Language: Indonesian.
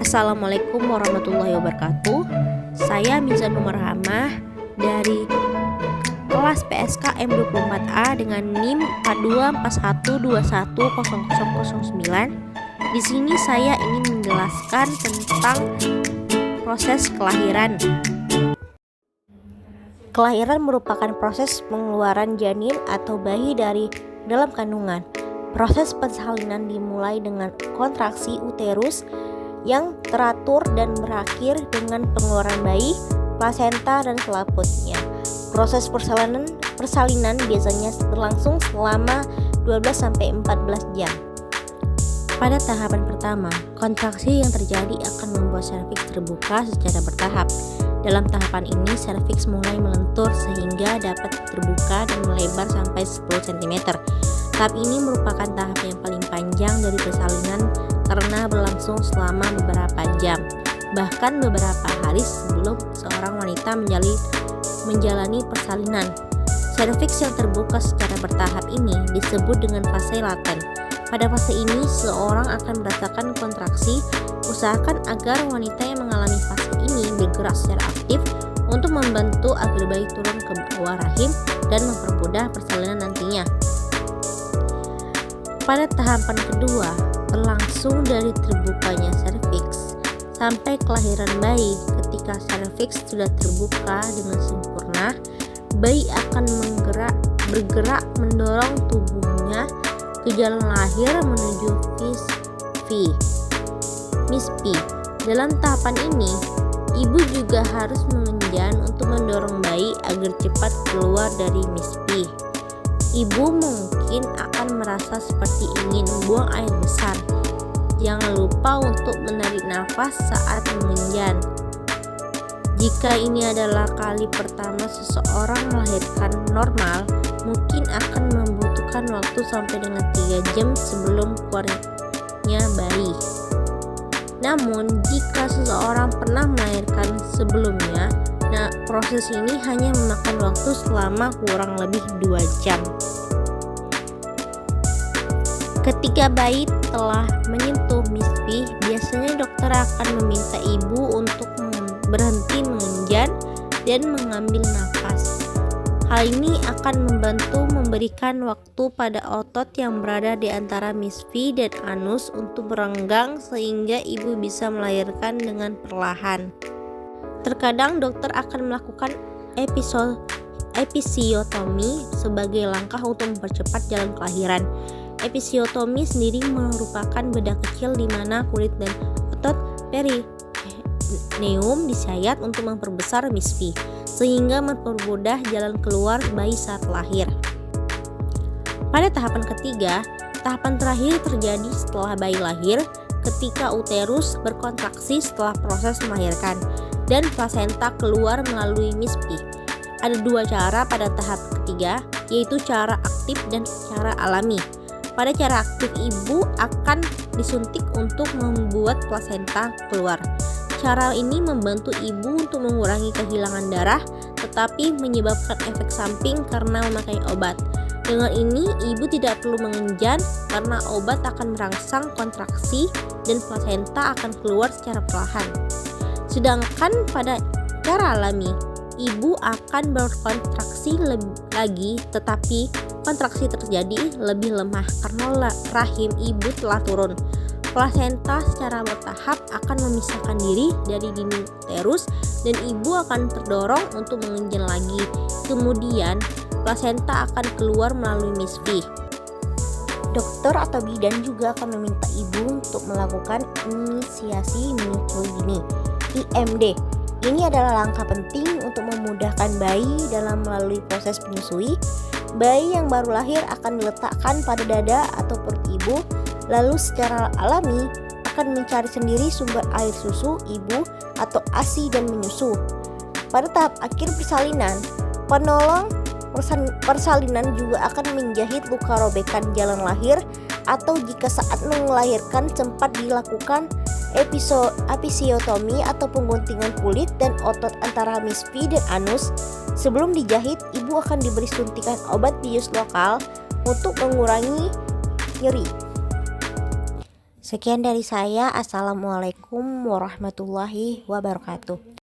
Assalamualaikum warahmatullahi wabarakatuh. Saya Mizanul Marhamah dari kelas PSK M24A dengan NIM 4241210009. Di sini saya ingin menjelaskan tentang proses kelahiran. Kelahiran merupakan proses pengeluaran janin atau bayi dari dalam kandungan. Proses persalinan dimulai dengan kontraksi uterus yang teratur dan berakhir dengan pengeluaran bayi, plasenta, dan selaputnya. Proses persalinan biasanya berlangsung selama 12-14 jam. Pada tahapan pertama, kontraksi yang terjadi akan membuat serviks terbuka secara bertahap. Dalam tahapan ini, serviks mulai melentur sehingga dapat terbuka dan melebar sampai 10 cm. Tahap ini merupakan tahap yang paling panjang dari persalinan karena berlangsung selama beberapa jam, bahkan beberapa hari sebelum seorang wanita menjalani persalinan. Serviks yang terbuka secara bertahap ini disebut dengan fase laten. Pada fase ini, seorang akan merasakan kontraksi. Usahakan agar wanita yang mengalami fase ini bergerak secara aktif untuk membantu agar bayi turun ke bawah rahim dan mempermudah persalinan nantinya. Pada tahapan kedua, berlangsung dari terbukanya serviks sampai kelahiran bayi. Ketika serviks sudah terbuka dengan sempurna, bayi akan bergerak mendorong tubuhnya ke jalan lahir menuju MIS-P. Dalam tahapan ini, ibu juga harus mengenjan untuk mendorong bayi agar cepat keluar dari MIS-P. Ibu mungkin akan merasa seperti ingin membuang air besar. Jangan lupa untuk menarik nafas saat mengenjan. Jika ini adalah kali pertama seseorang melahirkan normal, mungkin akan membutuhkan waktu sampai dengan 3 jam sebelum keluarnya bayi. Namun, jika seseorang pernah melahirkan sebelumnya, proses ini hanya memakan waktu selama kurang lebih 2 jam. Ketika bayi telah menyentuh MIS-P, biasanya dokter akan meminta ibu untuk berhenti mengenjan dan mengambil nafas. Hal ini akan membantu memberikan waktu pada otot yang berada di antara MIS-P dan anus untuk berenggang sehingga ibu bisa melahirkan dengan perlahan. Terkadang dokter akan melakukan episiotomi sebagai langkah untuk mempercepat jalan kelahiran. Episiotomi sendiri merupakan bedah kecil di mana kulit dan otot perineum disayat untuk memperbesar MIS-P sehingga mempermudah jalan keluar bayi saat lahir. Pada tahapan ketiga, tahapan terakhir terjadi setelah bayi lahir ketika uterus berkontraksi setelah proses melahirkan dan plasenta keluar melalui MIS-P. Ada 2 cara pada tahap ketiga, yaitu cara aktif dan cara alami. Pada cara aktif, ibu akan disuntik untuk membuat plasenta keluar. Cara ini membantu ibu untuk mengurangi kehilangan darah, tetapi menyebabkan efek samping karena memakai obat. Dengan ini, ibu tidak perlu mengenjan karena obat akan merangsang kontraksi dan plasenta akan keluar secara perlahan. Sedangkan pada cara alami, ibu akan berkontraksi lagi, tetapi kontraksi terjadi lebih lemah karena rahim ibu telah turun. Plasenta secara bertahap akan memisahkan diri dari dinding uterus dan ibu akan terdorong untuk mengenjan lagi. Kemudian, plasenta akan keluar melalui MIS-P. Dokter atau bidan juga akan meminta ibu untuk melakukan inisiasi menyusui dini, IMD. Ini adalah langkah penting untuk memudahkan bayi dalam melalui proses menyusui. Bayi yang baru lahir akan diletakkan pada dada atau perut ibu, lalu secara alami akan mencari sendiri sumber air susu ibu atau ASI dan menyusu. Pada tahap akhir persalinan, penolong persalinan juga akan menjahit luka robekan jalan lahir atau jika saat melahirkan sempat dilakukan episiotomi atau pengguntingan kulit dan otot antara MIS-P dan anus. Sebelum dijahit, ibu akan diberi suntikan obat bius lokal untuk mengurangi nyeri. Sekian dari saya. Assalamualaikum warahmatullahi wabarakatuh.